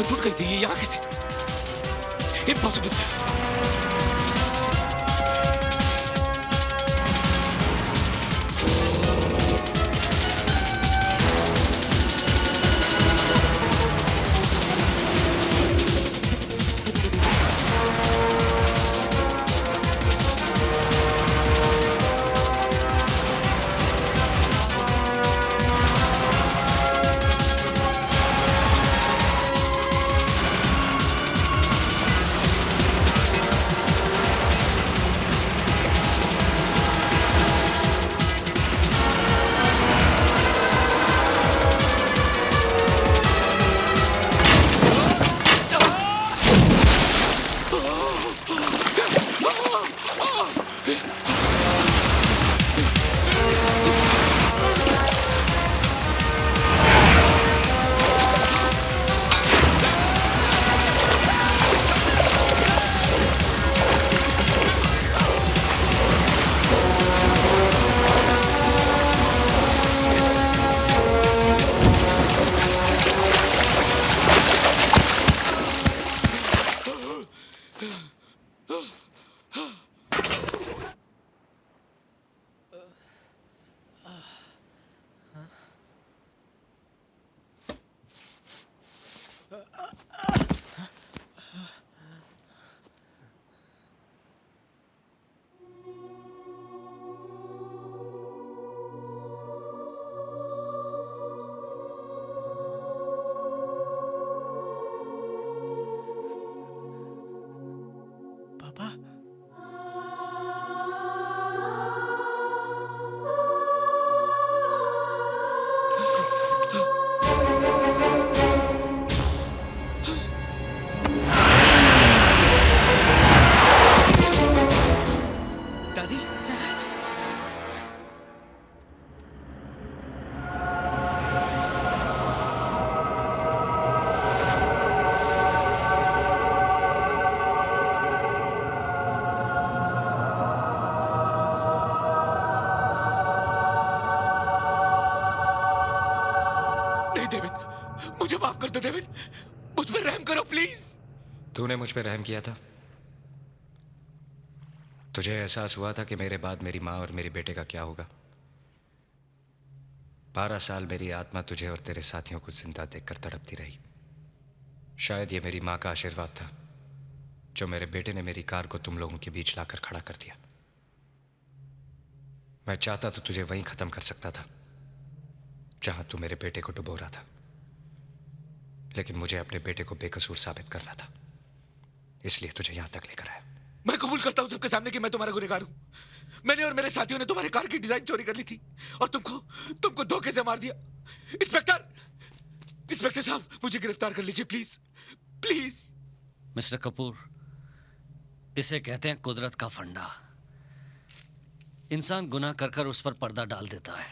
तो टूट गई थी, ये यहाँ कैसे? इम्पॉसिबल। मुझे माफ कर दो डेविड, मुझ पर रहम करो प्लीज। तूने मुझ पर रहम किया था? तुझे एहसास हुआ था कि मेरे बाद मेरी माँ और मेरे बेटे का क्या होगा? 12 साल मेरी आत्मा तुझे और तेरे साथियों को जिंदा देखकर तड़पती रही। शायद ये मेरी माँ का आशीर्वाद था जो मेरे बेटे ने मेरी कार को तुम लोगों के बीच लाकर खड़ा कर दिया। मैं चाहता तो तुझे वहीं खत्म कर सकता था जहां तू मेरे बेटे को डुबो रहा था, लेकिन मुझे अपने बेटे को बेकसूर साबित करना था, इसलिए तुझे यहां तक लेकर आया। मैं कबूल करता हूं सबके सामने कि मैं तुम्हारा गुनहगार हूं। मैंने और मेरे साथियों ने तुम्हारी कार की डिजाइन चोरी कर ली थी और तुमको धोखे से मार दिया। इंस्पेक्टर साहब, मुझे गिरफ्तार कर लीजिए प्लीज प्लीज। मिस्टर कपूर, इसे कहते हैं कुदरत का फंडा। इंसान गुनाह कर कर उस पर पर्दा डाल देता है,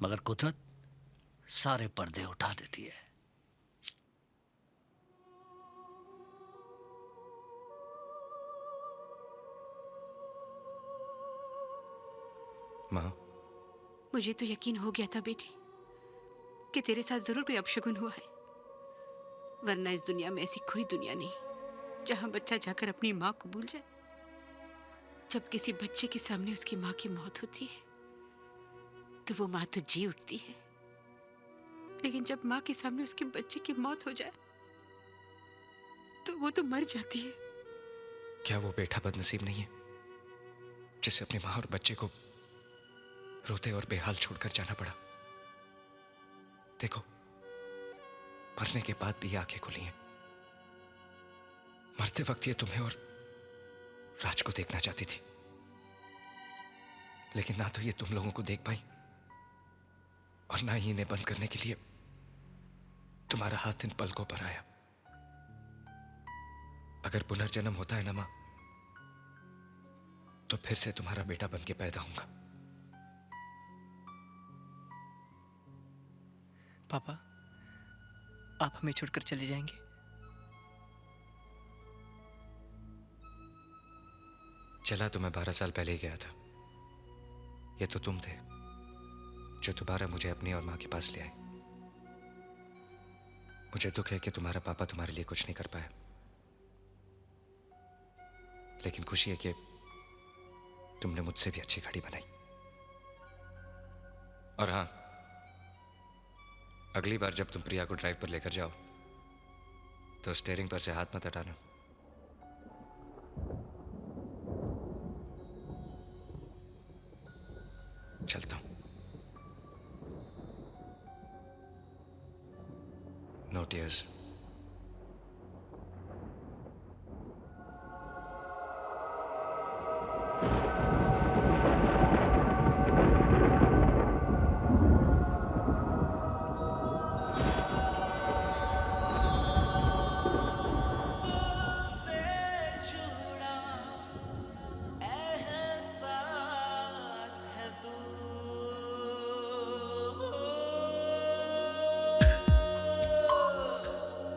मगर कुदरत सारे पर्दे उठा देती है। माँ, मुझे तो यकीन हो गया था बेटी कि तेरे साथ जरूर कोई अपशगुन हुआ है, वरना इस दुनिया में ऐसी कोई दुनिया नहीं जहां बच्चा जाकर अपनी माँ को भूल जाए। जब किसी बच्चे के सामने उसकी माँ की मौत होती है तो वो माँ तो जी उठती है, लेकिन जब माँ के सामने उसके बच्चे की मौत हो जाए तो वो तो मर जाती है। क्या वो बेटा बदनसीब नहीं है जिसे अपनी माँ और बच्चे को रोते और बेहाल छोड़कर जाना पड़ा? देखो, मरने के बाद भी आंखें खुली हैं। मरते वक्त ये तुम्हें और राज को देखना चाहती थी, लेकिन ना तो ये तुम लोगों को देख पाई और ना ही इन्हें बंद करने के लिए तुम्हारा हाथ इन पलकों पर आया। अगर पुनर्जन्म होता है ना मां, तो फिर से तुम्हारा बेटा बन के पैदा होऊंगा। पापा, आप हमें छोड़कर चले जाएंगे? चला तो मैं 12 साल पहले ही गया था। ये तो तुम थे जो दोबारा मुझे अपनी और मां के पास ले आए। मुझे दुख है कि तुम्हारा पापा तुम्हारे लिए कुछ नहीं कर पाया, लेकिन खुशी है कि तुमने मुझसे भी अच्छी घड़ी बनाई। और हां, अगली बार जब तुम प्रिया को ड्राइव पर लेकर जाओ तो स्टीयरिंग पर से हाथ मत हटाना। चलता हूं। No tears.